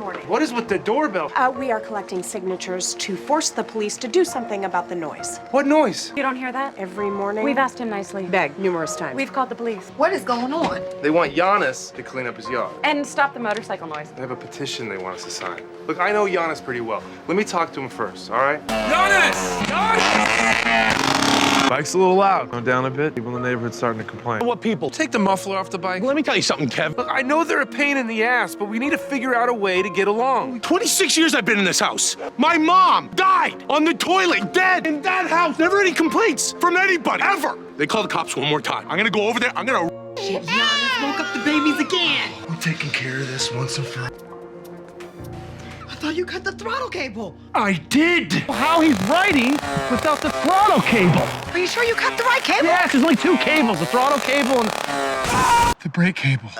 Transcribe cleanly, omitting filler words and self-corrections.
morning. What is with the doorbell? We are collecting signatures to force the police to do something about the noise. What noise? You don't hear that? Every morning. We've asked him nicely. Begged numerous times. We've called the police. What is going on? They want Giannis to clean up his yard. And stop the motorcycle noise. They have a petition they want us to sign. Look, I know Giannis pretty well. Let me talk to him first, all right? Giannis! Bike's a little loud. Go down a bit. People in the neighborhood starting to complain. What people? Take the muffler off the bike. Let me tell you something, Kev. Look, I know they're a pain in the ass, but we need to figure out a way to get along. 26 years I've been in this house. My mom died on the toilet, dead in that house. Never any complaints from anybody, ever. They call the cops one more time. I'm gonna go over there. I'm gonna. Shit, Giannis woke up the babies again. I'm taking care of this once and for all. I thought you cut the throttle cable. I did! How he's riding without the throttle cable? Are you sure you cut the right cable? Yes, there's only two cables, the throttle cable and... The brake cable.